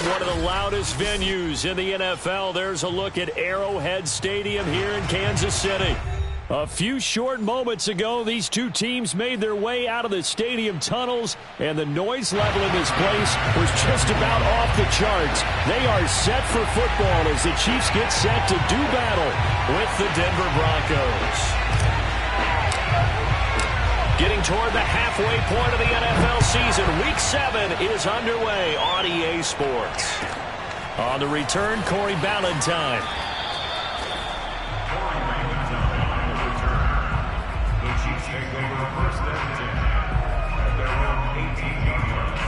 One of the loudest venues in the NFL. There's a look at Arrowhead Stadium here in Kansas City. A few short moments ago, these two teams made their way out of the stadium tunnels, and the noise level in this place was just about off the charts. They are set for football as the Chiefs get set to do battle with the Denver Broncos. Getting toward the halfway point of the NFL season, Week 7 is underway on EA Sports. On the return, Corey Ballantyne. The Chiefs take over first and 10 at their own 18-yard line.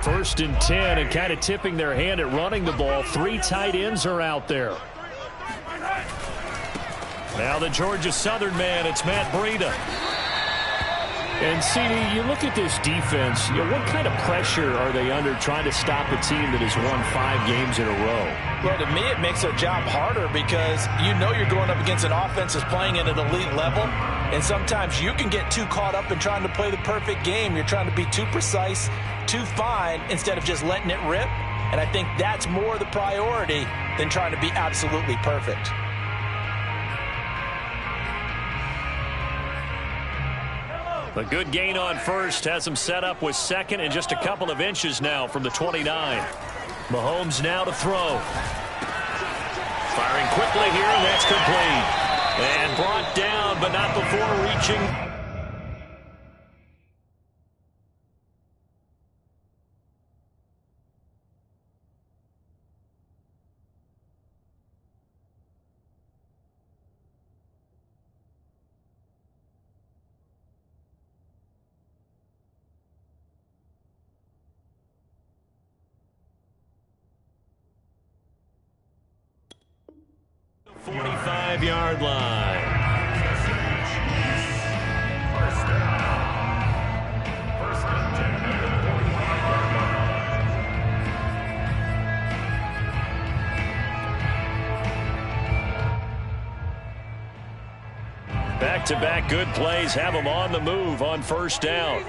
First and 10, and kind of tipping their hand at running the ball. Three tight ends are out there. Now the Georgia Southern man, it's Matt Breida. And, CD, you look at this defense, what kind of pressure are they under trying to stop a team that has won 5 games in a row? Well, to me, it makes their job harder because you know you're going up against an offense that's playing at an elite level, and sometimes you can get too caught up in trying to play the perfect game. You're trying to be too precise, too fine, instead of just letting it rip, and I think that's more the priority than trying to be absolutely perfect. A good gain on first has him set up with second and just a couple of inches now from the 29. Mahomes now to throw. Firing quickly here, and that's complete. And brought down, but not before reaching. The 45-yard line. First and 10 at the 45-yard line. Back-to-back good plays have them on the move on first down.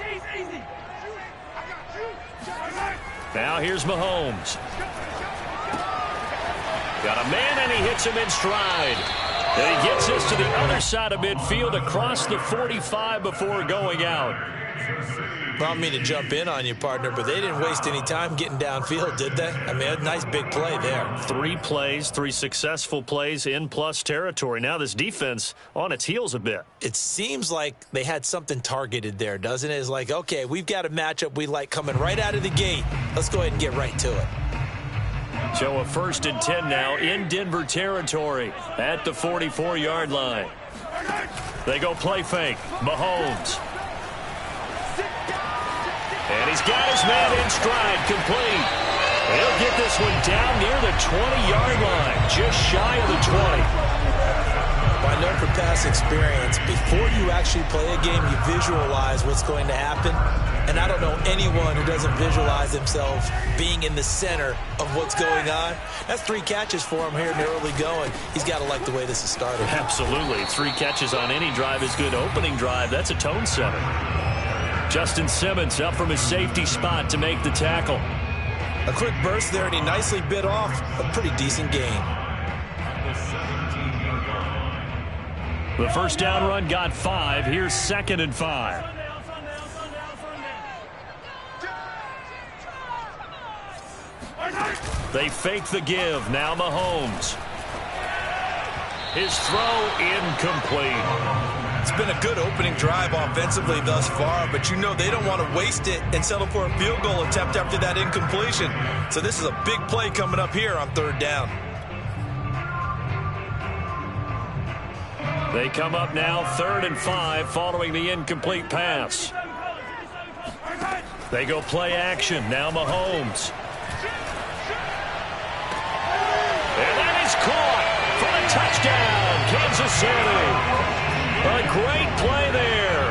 Now here's Mahomes. Got a man, and he hits him in stride. And he gets this to the other side of midfield across the 45 before going out. I don't mean to jump in on you, partner, but they didn't waste any time getting downfield, did they? I mean, a nice big play there. 3 plays, 3 successful plays in plus territory. Now this defense on its heels a bit. It seems like they had something targeted there, doesn't it? It's like, okay, we've got a matchup we like coming right out of the gate. Let's go ahead and get right to it. So a first and 10 now in Denver territory at the 44-yard line. They go play fake. Mahomes. And he's got his man in stride, complete. He'll get this one down near the 20-yard line, just shy of the 20. I know from past experience, before you actually play a game, you visualize what's going to happen. And I don't know anyone who doesn't visualize themselves being in the center of what's going on. That's 3 catches for him here in the early going. He's got to like the way this is started. Absolutely. 3 catches on any drive is good. Opening drive, that's a tone setter. Justin Simmons up from his safety spot to make the tackle. A quick burst there, and he nicely bit off a pretty decent gain. The first down run got 5. Here's 2nd and 5. They fake the give. Now Mahomes. His throw incomplete. It's been a good opening drive offensively thus far, but you know they don't want to waste it and settle for a field goal attempt after that incompletion. So this is a big play coming up here on 3rd down. They come up now 3rd and 5 following the incomplete pass. They go play action. Now Mahomes. And that is caught for a touchdown, Kansas City. A great play there.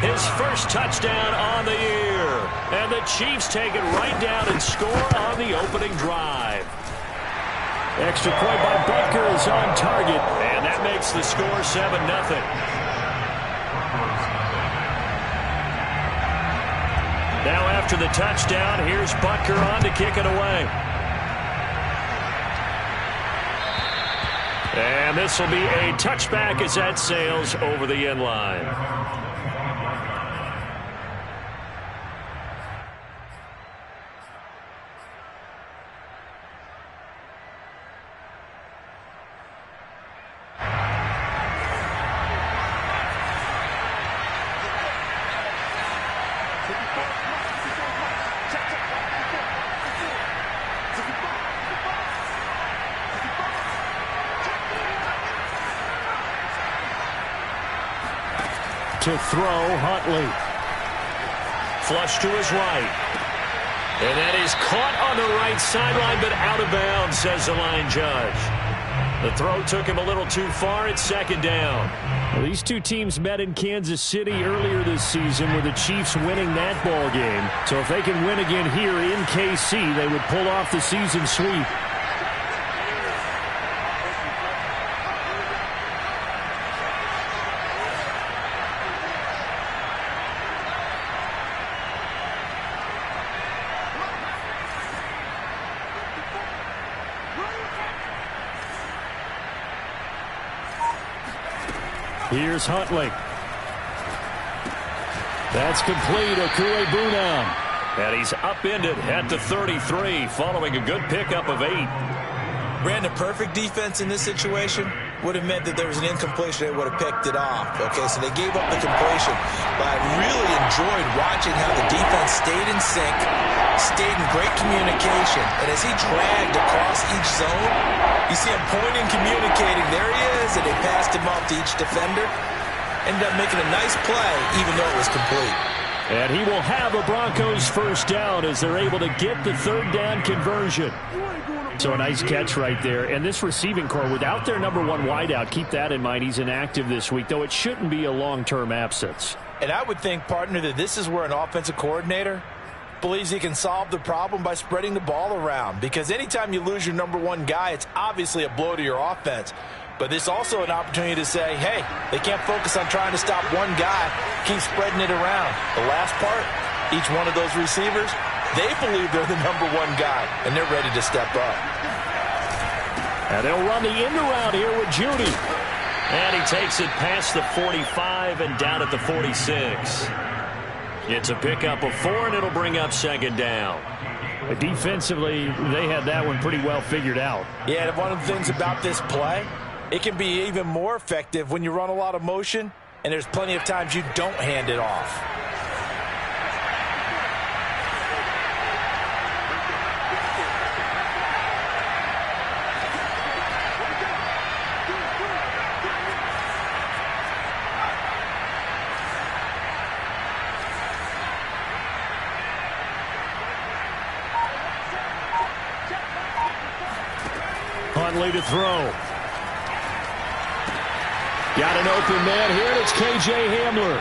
His first touchdown on the year. And the Chiefs take it right down and score on the opening drive. Extra point by Butker is on target. And that makes the score 7-0. Now after the touchdown, here's Butker on to kick it away. And this will be a touchback as that sails over the end line. To throw, Huntley. Flush to his right. And that is caught on the right sideline, but out of bounds, says the line judge. The throw took him a little too far. It's 2nd down. Well, these two teams met in Kansas City earlier this season with the Chiefs winning that ball game. So if they can win again here in KC, they would pull off the season sweep. Here's Huntley. That's complete. Okuegbunam. And he's upended at the 33 following a good pickup of 8. Brandon, perfect defense in this situation would have meant that there was an incompletion. They would have picked it off. Okay, so they gave up the completion. But I really enjoyed watching how the defense stayed in sync, stayed in great communication. And as he dragged across each zone, you see him pointing, communicating. There he is, and they passed him off to each defender. Ended up making a nice play, even though it was complete. And he will have a Broncos first down as they're able to get the 3rd down conversion. So a nice catch right there. And this receiving core, without their number 1 wideout, keep that in mind. He's inactive this week, though it shouldn't be a long-term absence. And I would think, partner, that this is where an offensive coordinator believes he can solve the problem by spreading the ball around. Because anytime you lose your number 1 guy, it's obviously a blow to your offense. But this is also an opportunity to say, hey, they can't focus on trying to stop one guy. Keep spreading it around. The last part, each one of those receivers, they believe they're the number 1 guy, and they're ready to step up. And they'll run the end around here with Judy. And he takes it past the 45 and down at the 46. It's a pickup of 4, and it'll bring up 2nd down. Defensively, they had that one pretty well figured out. Yeah, and one of the things about this play, it can be even more effective when you run a lot of motion, and there's plenty of times you don't hand it off. Huntley to throw. Got an open man here, and it's K.J. Hamler.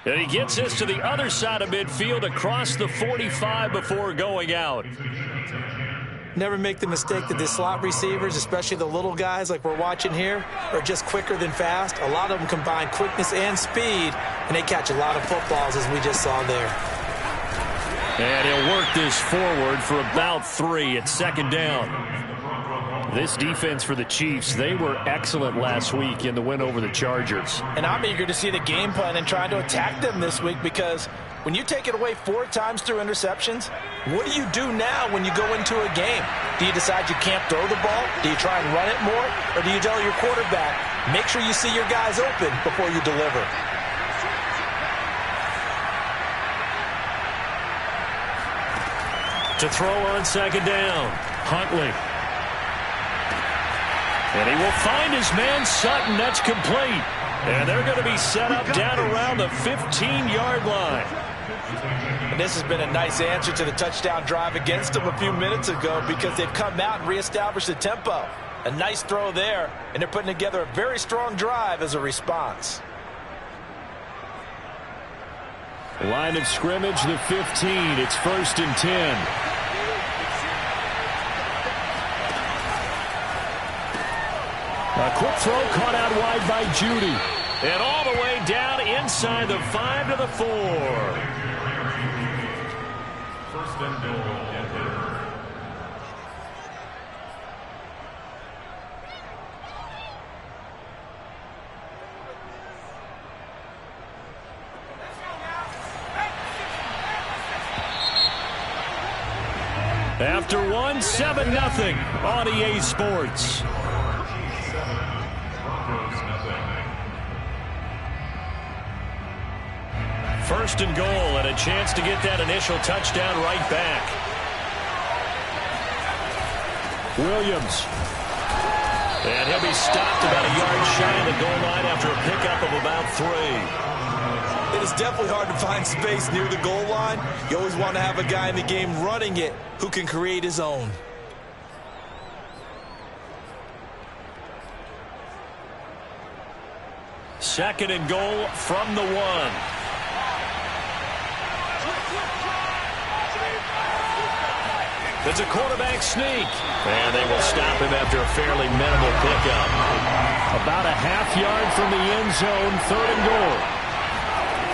And he gets this to the other side of midfield across the 45 before going out. Never make the mistake that the slot receivers, especially the little guys like we're watching here, are just quicker than fast. A lot of them combine quickness and speed, and they catch a lot of footballs, as we just saw there. And he'll work this forward for about 3 at 2nd down. This defense for the Chiefs, they were excellent last week in the win over the Chargers. And I'm eager to see the game plan and trying to attack them this week because When you take it away 4 times through interceptions, what do you do now when you go into a game? Do you decide you can't throw the ball? Do you try and run it more? Or do you tell your quarterback, make sure you see your guys open before you deliver? To throw on second down, Huntley. And he will find his man Sutton. That's complete. And they're going to be set up down around the 15-yard line. And this has been a nice answer to the touchdown drive against them a few minutes ago because they've come out and reestablished the tempo. A nice throw there, and they're putting together a very strong drive as a response. Line of scrimmage, the 15. It's 1st and 10. A quick throw caught out wide by Judy. And all the way down inside the 5 to the 4. 1st and goal, Denver. After 1, 7-0 on EA Sports. First and goal, and a chance to get that initial touchdown right back. Williams. And he'll be stopped about a yard shy of the goal line after a pickup of about 3. It is definitely hard to find space near the goal line. You always want to have a guy in the game running it who can create his own. Second and goal from the 1. It's a quarterback sneak. And they will stop him after a fairly minimal pickup. About a half-yard from the end zone, 3rd and goal.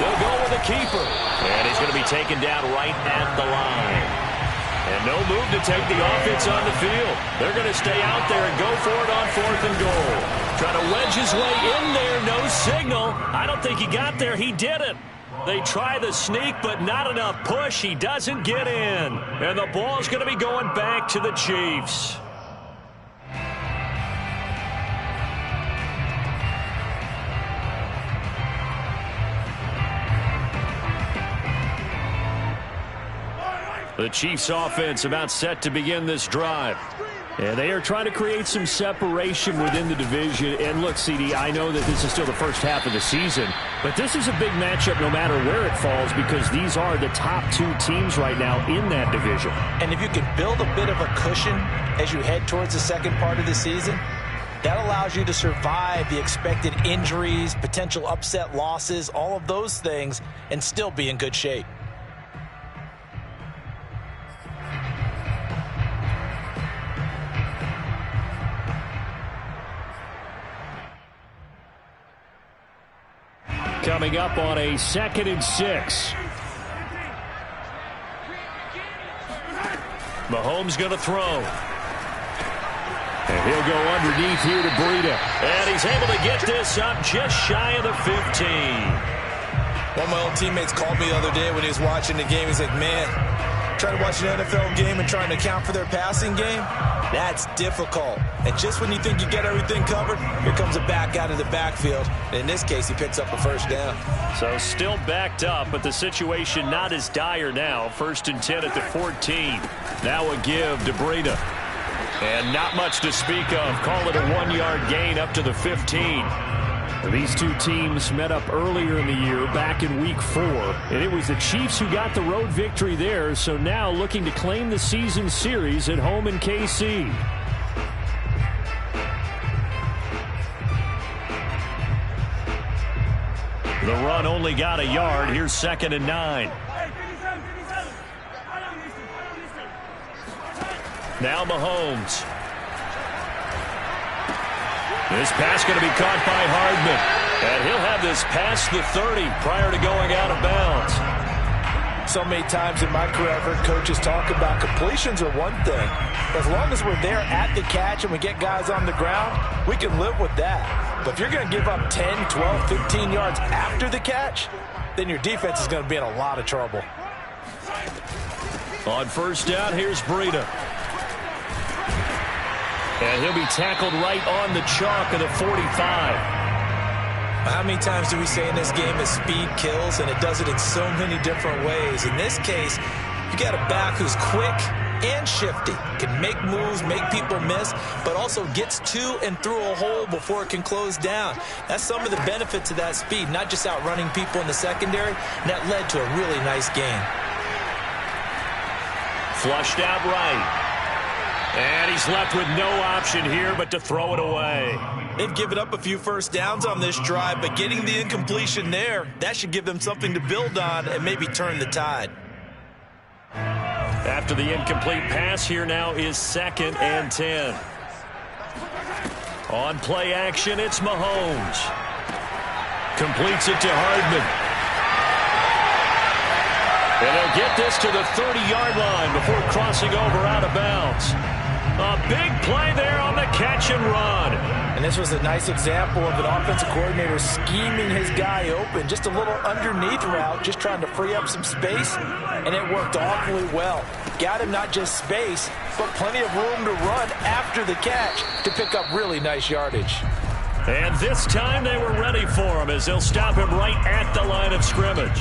They'll go with the keeper. And he's going to be taken down right at the line. And no move to take the offense on the field. They're going to stay out there and go for it on 4th and goal. Trying to wedge his way in there, no signal. I don't think he got there. He didn't. They try the sneak, but not enough push. He doesn't get in. And the ball's going to be going back to the Chiefs. The Chiefs offense about set to begin this drive. And they are trying to create some separation within the division. And look, CD, I know that this is still the first half of the season, but this is a big matchup no matter where it falls because these are the top 2 teams right now in that division. And if you can build a bit of a cushion as you head towards the second part of the season, that allows you to survive the expected injuries, potential upset losses, all of those things, and still be in good shape. Coming up on a 2nd and 6. Mahomes going to throw. And he'll go underneath here to Breida. And he's able to get this up just shy of the 15. One of my old teammates called me the other day when he was watching the game. He's like, man, trying to watch an NFL game and trying to account for their passing game, that's difficult. And just when you think you get everything covered, here comes a back out of the backfield. And in this case, he picks up a 1st down. So still backed up, but the situation not as dire now. 1st and 10 at the 14. Now a give to Breida. And not much to speak of. Call it a 1-yard gain up to the 15. These 2 teams met up earlier in the year, back in Week 4. And it was the Chiefs who got the road victory there, so now looking to claim the season series at home in KC. The run only got a yard. Here's 2nd and 9. Now Mahomes. This pass going to be caught by Hardman. And he'll have this past the 30 prior to going out of bounds. So many times in my career, I've heard coaches talk about completions are one thing. As long as we're there at the catch and we get guys on the ground, we can live with that. But if you're going to give up 10, 12, 15 yards after the catch, then your defense is going to be in a lot of trouble. On first down, here's Breida. And he'll be tackled right on the chalk of the 45. How many times do we say in this game that speed kills, and it does it in so many different ways? In this case, you got a back who's quick and shifty, can make moves, make people miss, but also gets to and through a hole before it can close down. That's some of the benefits of that speed, not just outrunning people in the secondary, and that led to a really nice gain. Flushed out right. And he's left with no option here but to throw it away. They've given up a few first downs on this drive, but getting the incompletion there, that should give them something to build on and maybe turn the tide. After the incomplete pass, here now is 2nd and 10. On play action, it's Mahomes. Completes it to Hardman. And they'll get this to the 30-yard line before crossing over out of bounds. A big play there on the catch and run. And this was a nice example of an offensive coordinator scheming his guy open. Just a little underneath route, just trying to free up some space, and it worked awfully well. Got him not just space, but plenty of room to run after the catch to pick up really nice yardage. And this time they were ready for him as they'll stop him right at the line of scrimmage.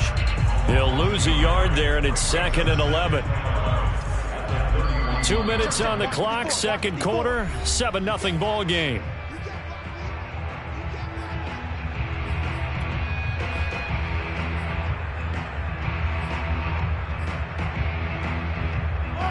He'll lose a yard there, and it's 2nd and 11. 2 minutes on the clock, second quarter, 7-0 ball game.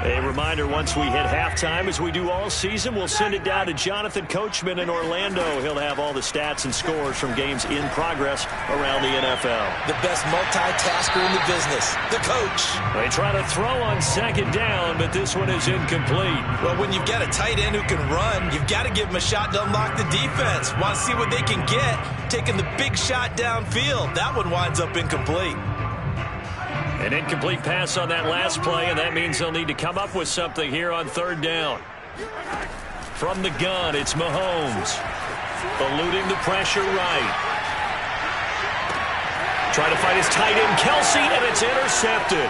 A reminder, once we hit halftime, as we do all season, we'll send it down to Jonathan Coachman in Orlando. He'll have all the stats and scores from games in progress around the NFL. The best multitasker in the business, the coach. They try to throw on second down, but this one is incomplete. Well, when you've got a tight end who can run, you've got to give him a shot to unlock the defense. Want to see what they can get, taking the big shot downfield. That one winds up incomplete. An incomplete pass on that last play, and that means they'll need to come up with something here on third down. From the gun, it's Mahomes. Eluding the pressure right. Trying to find his tight end, Kelsey, and it's intercepted.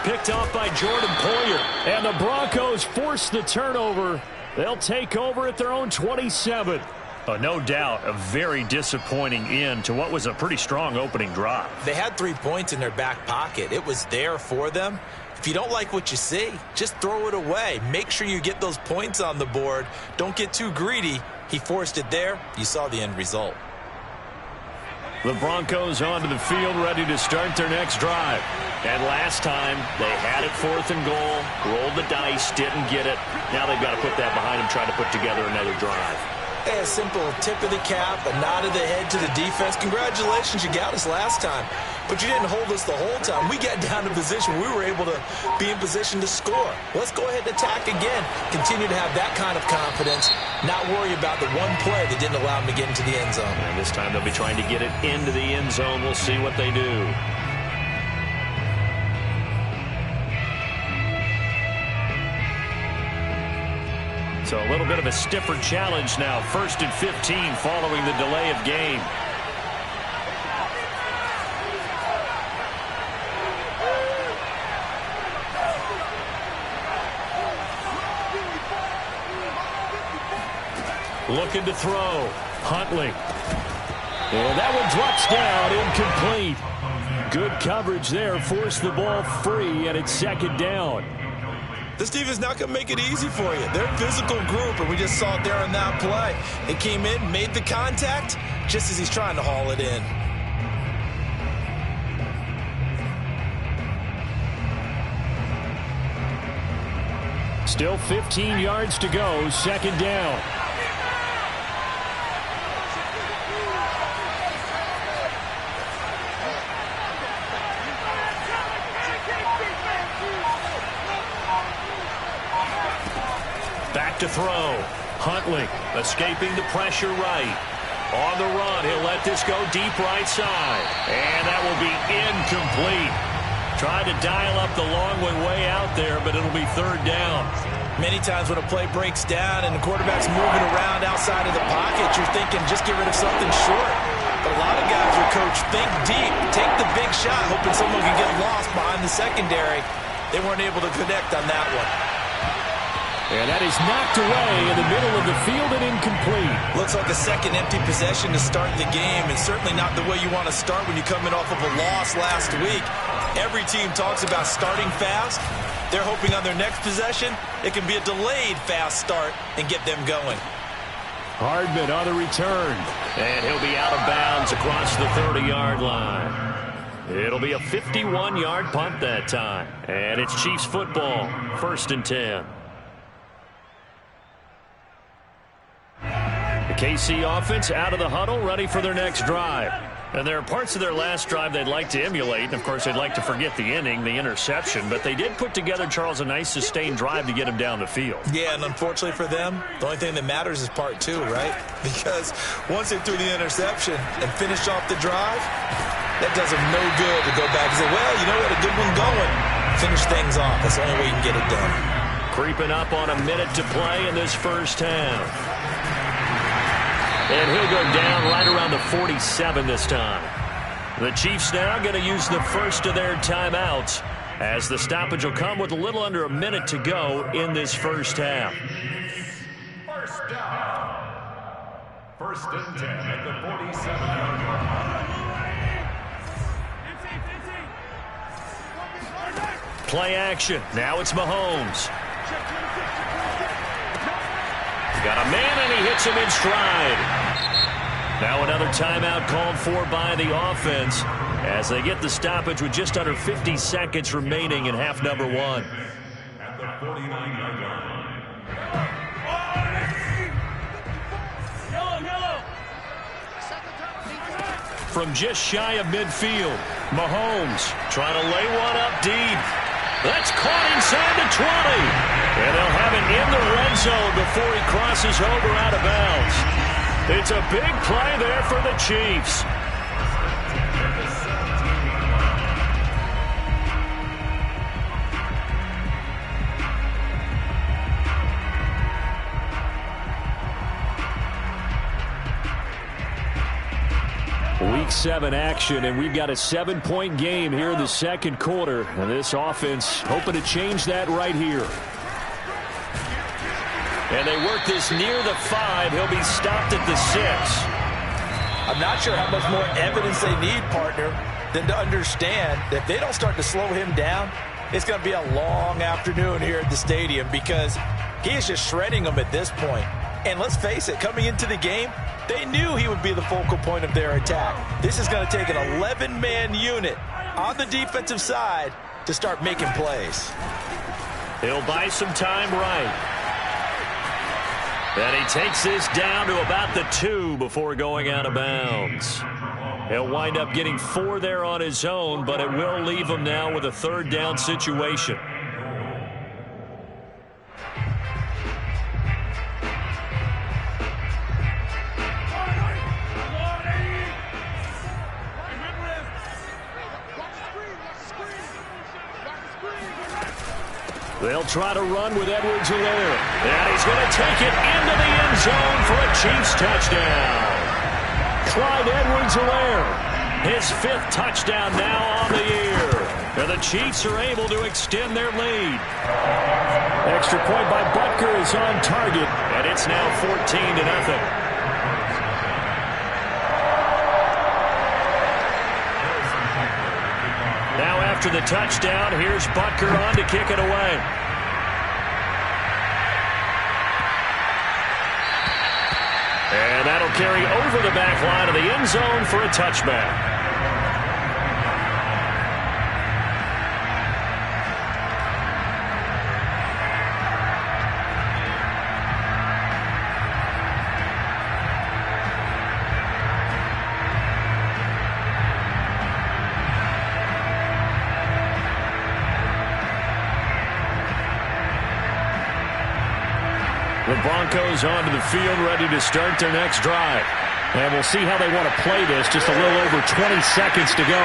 Picked off by Jordan Poyer. And the Broncos force the turnover. They'll take over at their own 27. No doubt a very disappointing end to what was a pretty strong opening drive. They had 3 points in their back pocket. It was there for them. If you don't like what you see, just throw it away. Make sure you get those points on the board. Don't get too greedy. He forced it there. You saw the end result. The Broncos onto the field, ready to start their next drive. And last time, they had it 4th and goal, rolled the dice, didn't get it. Now they've got to put that behind them, trying to put together another drive. A simple tip of the cap, a nod of the head to the defense. Congratulations, you got us last time. But you didn't hold us the whole time. We got down to position. We were able to be in position to score. Let's go ahead and attack again. Continue to have that kind of confidence. Not worry about the one play that didn't allow them to get into the end zone. And this time they'll be trying to get it into the end zone. We'll see what they do. So a little bit of a stiffer challenge now. 1st and 15 following the delay of game. Looking to throw. Huntley. And that one drops down, incomplete. Good coverage there. Forced the ball free, and it's 2nd down. This team is not going to make it easy for you. They're a physical group, and we just saw it there on that play. They came in, made the contact, just as he's trying to haul it in. Still 15 yards to go, 2nd down. Back to throw. Huntley escaping the pressure right. On the run, he'll let this go deep right side. And that will be incomplete. Tried to dial up the long one way out there, but it'll be third down. Many times when a play breaks down and the quarterback's moving around outside of the pocket, you're thinking just get rid of something short. But a lot of guys will coach think deep, take the big shot, hoping someone can get lost behind the secondary. They weren't able to connect on that one. And that is knocked away in the middle of the field and incomplete. Looks like a second empty possession to start the game, and certainly not the way you want to start when you're coming off of a loss last week. Every team talks about starting fast. They're hoping on their next possession, it can be a delayed fast start and get them going. Hardman on the return. And he'll be out of bounds across the 30-yard line. It'll be a 51-yard punt that time. And it's Chiefs football, 1st and 10. The KC offense out of the huddle, ready for their next drive. And there are parts of their last drive they'd like to emulate. And, of course, they'd like to forget the inning, the interception. But they did put together, Charles, a nice sustained drive to get him down the field. Yeah, and unfortunately for them, the only thing that matters is part 2, right? Because once they threw the interception and finished off the drive, that does them no good to go back and say, well, you know, we had a good one going. Finish things off. That's the only way you can get it done. Creeping up on a minute to play in this first half. And he'll go down right around the 47 this time. The Chiefs now going to use the first of their timeouts as the stoppage will come with a little under a minute to go in this first half. First down. 1st and 10 at the 47-yard line. Play action. Now it's Mahomes. Got a man, and he hits him in stride. Now another timeout called for by the offense as they get the stoppage with just under 50 seconds remaining in half number 1. At the 49-yard line. From just shy of midfield, Mahomes trying to lay one up deep. That's caught inside the 20. And they'll have it in the red zone before he crosses over out of bounds. It's a big play there for the Chiefs. Week 7 action, and we've got a 7-point game here in the second quarter. And this offense hoping to change that right here. And they work this near the 5. He'll be stopped at the 6. I'm not sure how much more evidence they need, partner, than to understand that if they don't start to slow him down, it's going to be a long afternoon here at the stadium because he is just shredding them at this point. And let's face it, coming into the game, they knew he would be the focal point of their attack. This is going to take an 11-man unit on the defensive side to start making plays. He'll buy some time right. And he takes this down to about the 2 before going out of bounds. He'll wind up getting 4 there on his own, but it will leave him now with a 3rd down situation. They'll try to run with Edwards-Helaire. And he's going to take it into the end zone for a Chiefs touchdown. Clyde Edwards-Helaire, his 5th touchdown now on the year. And the Chiefs are able to extend their lead. Extra point by Butker is on target, and it's now 14-0. Now after the touchdown, here's Butker on to kick it away. And that'll carry over the back line of the end zone for a touchback. The Broncos onto the field, ready to start their next drive. And we'll see how they want to play this. Just a little over 20 seconds to go.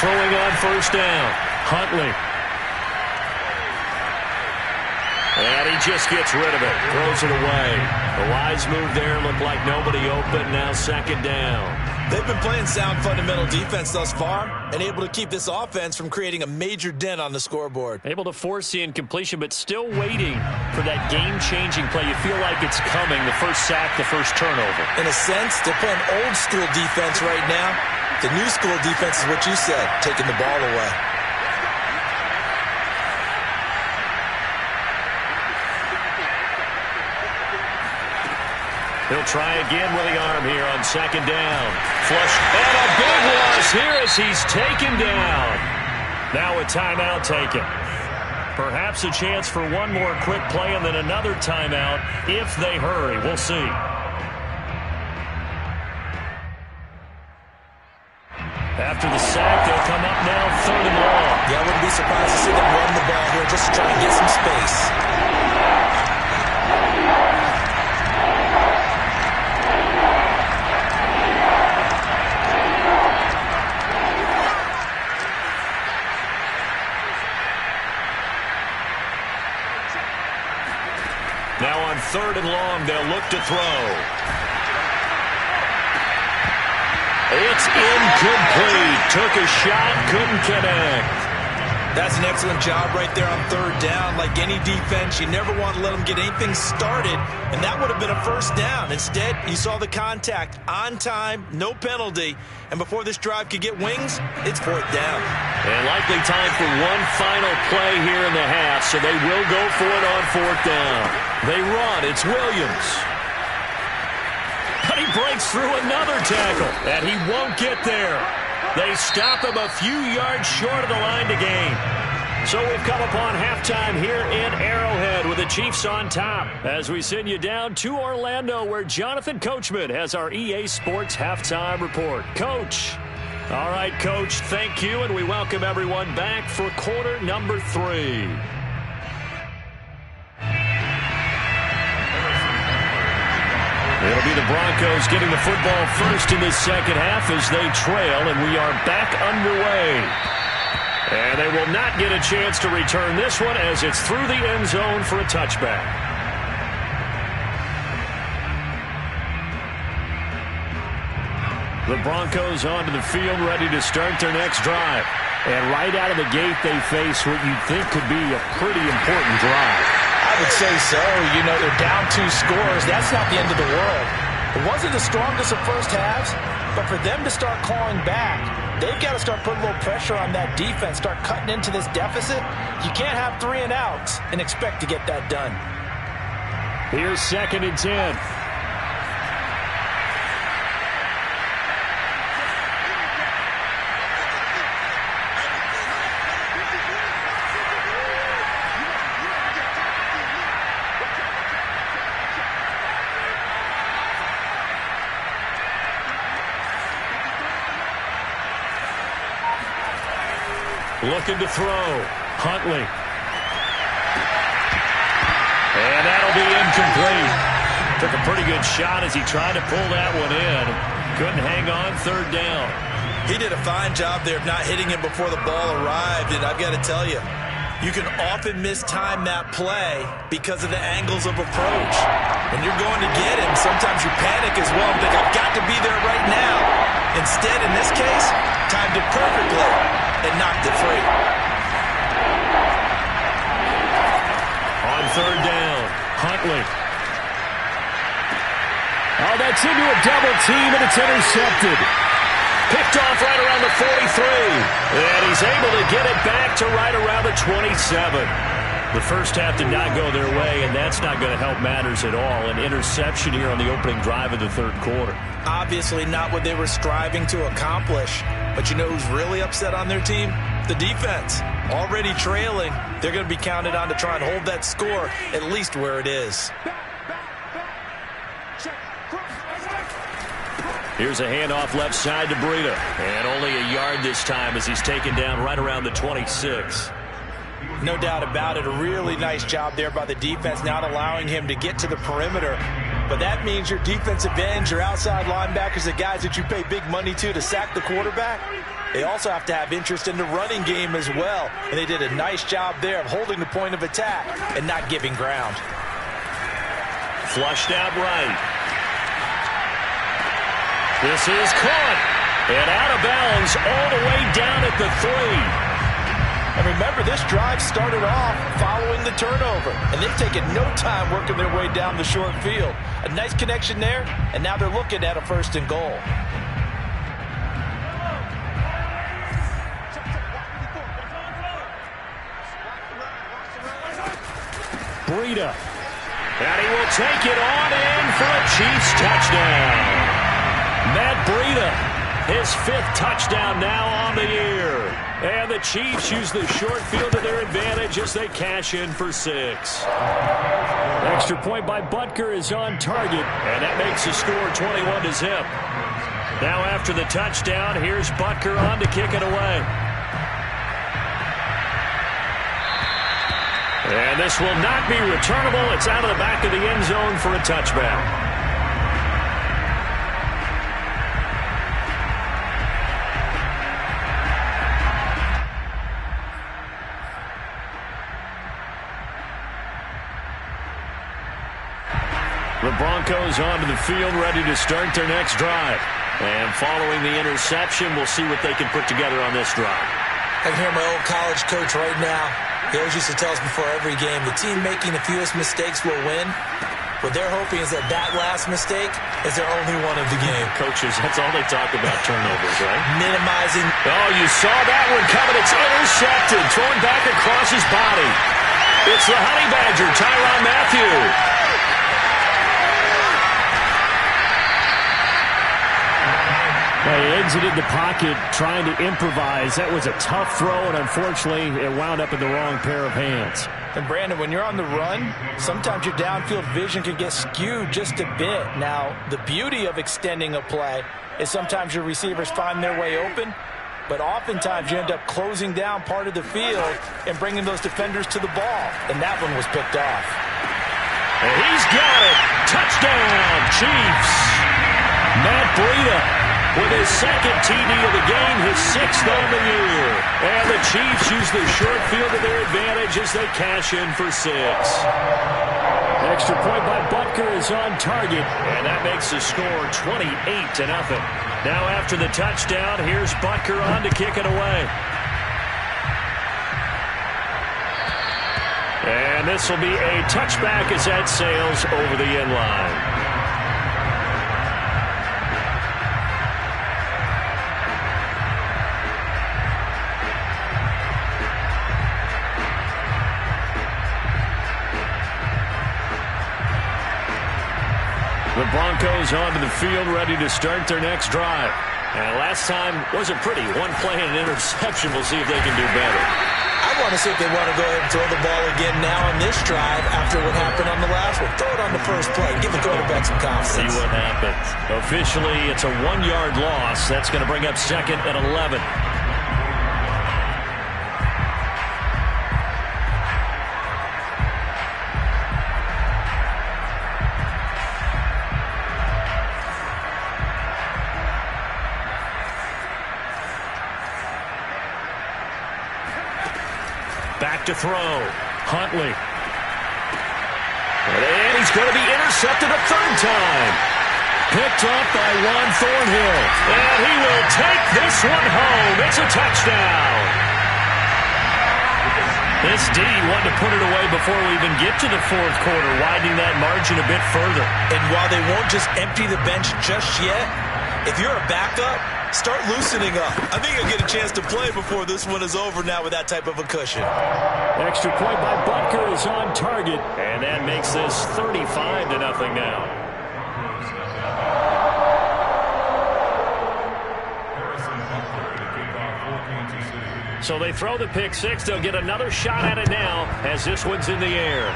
throwing on first down. Huntley. And he just gets rid of it. Throws it away. The wise move there. Looked like nobody open. Now second down. They've been playing sound fundamental defense thus far and able to keep this offense from creating a major dent on the scoreboard. Able to force the incompletion, but still waiting for that game-changing play. You feel like it's coming, the first sack, the first turnover. In a sense, they're playing old-school defense right now. The new-school defense is what you said, taking the ball away. He'll try again with the arm here on second down. Flush, and a big loss here as he's taken down. Now a timeout taken. Perhaps a chance for one more quick play and then another timeout if they hurry. We'll see. After the sack, they'll come up now third and long. Yeah, I wouldn't be surprised to see them run the ball here just to try and get some space. Now on third and long, they'll look to throw. It's incomplete. Took a shot, couldn't connect. That's an excellent job right there on third down. Like any defense, you never want to let them get anything started, and that would have been a first down. Instead, you saw the contact on time, no penalty, and before this drive could get wings, it's fourth down. And likely time for one final play here in the half, so they will go for it on fourth down. They run. It's Williams. But he breaks through another tackle, and he won't get there. They stop him a few yards short of the line to gain. So we've come upon halftime here in Arrowhead with the Chiefs on top as we send you down to Orlando where Jonathan Coachman has our EA Sports Halftime Report. Coach. All right, Coach, thank you, and we welcome everyone back for quarter number 3. It'll be the Broncos getting the football first in this second half as they trail, and we are back underway. And they will not get a chance to return this one as it's through the end zone for a touchback. The Broncos onto the field ready to start their next drive. And right out of the gate, they face what you'd think could be a pretty important drive. I would say so. You know, they're down 2 scores. That's not the end of the world. It wasn't the strongest of first halves, but for them to start clawing back, they've got to start putting a little pressure on that defense, start cutting into this deficit. You can't have 3 and outs and expect to get that done. Here's second and 10. Looking to throw. Huntley. And that'll be incomplete. Took a pretty good shot as he tried to pull that one in. Couldn't hang on third down. He did a fine job there of not hitting it before the ball arrived, and I've got to tell you, you can often mistime that play because of the angles of approach. When you're going to get him, sometimes you panic as well and think, I've got to be there right now. Instead, in this case, timed it perfectly and knocked it free. On third down, Huntley. Oh, that's into a double team, and it's intercepted. Picked off right around the 43. And he's able to get it back to right around the 27. The first half did not go their way, and that's not going to help matters at all. An interception here on the opening drive of the third quarter. Obviously not what they were striving to accomplish. But you know who's really upset on their team? The defense. Already trailing. They're going to be counted on to try and hold that score at least where it is. Here's a handoff left side to Breida. And only a yard this time as he's taken down right around the 26. No doubt about it. A really nice job there by the defense, not allowing him to get to the perimeter. But that means your defensive ends, your outside linebackers, the guys that you pay big money to sack the quarterback, they also have to have interest in the running game as well. And they did a nice job there of holding the point of attack and not giving ground. Flushed out right. This is caught. And out of bounds all the way down at the 3. And remember, this drive started off following the turnover. And they've taken no time working their way down the short field. A nice connection there, and now they're looking at a 1st and goal. Breida. And he will take it on in for a Chiefs touchdown. Matt Breida, his 5th touchdown now on the year. And the Chiefs use the short field to their advantage as they cash in for 6. Extra point by Butker is on target, and that makes the score 21-0. Now after the touchdown, here's Butker on to kick it away. And this will not be returnable. It's out of the back of the end zone for a touchback. The Broncos onto the field, ready to start their next drive. And following the interception, we'll see what they can put together on this drive. I can hear my old college coach right now. He always used to tell us before every game, the team making the fewest mistakes will win. What they're hoping is that that last mistake is their only one of the game. Coaches, that's all they talk about, turnovers, right? Minimizing. Oh, you saw that one coming. It's intercepted, thrown back across his body. It's the Honey Badger, Tyrann Mathieu. Well, he exited the pocket trying to improvise. That was a tough throw, and unfortunately, it wound up in the wrong pair of hands. And, Brandon, when you're on the run, sometimes your downfield vision can get skewed just a bit. Now, the beauty of extending a play is sometimes your receivers find their way open, but oftentimes you end up closing down part of the field and bringing those defenders to the ball. And that one was picked off. And he's got it. Touchdown, Chiefs. Matt Breida with his 2nd TD of the game, his 6th on the year. And the Chiefs use the short field to their advantage as they cash in for 6. Extra point by Butker is on target, and that makes the score 28-0. Now after the touchdown, here's Butker on to kick it away. And this will be a touchback as that sails over the end line. The Broncos onto the field, ready to start their next drive. And last time wasn't pretty. One play and an interception. We'll see if they can do better. I want to see if they want to go ahead and throw the ball again now on this drive after what happened on the last one. Throw it on the first play. Give the quarterback some confidence. See what happens. Officially, it's a 1-yard loss. That's going to bring up 2nd and 11. Back to throw. Huntley. And he's going to be intercepted a 3rd time. Picked up by Juan Thornhill. And he will take this one home. It's a touchdown. This D wanted to put it away before we even get to the 4th quarter, widening that margin a bit further. And while they won't just empty the bench just yet, if you're a backup, start loosening up. I think you'll get a chance to play before this one is over now with that type of a cushion. Extra point by Butker is on target, and that makes this 35-0 now. So they throw the pick 6. They'll get another shot at it now as this one's in the air.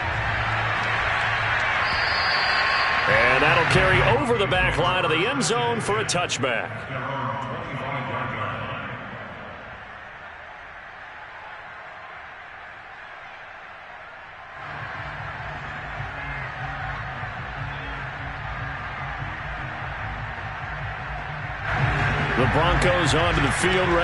And that'll carry over the back line of the end zone for a touchback. The Broncos onto the field.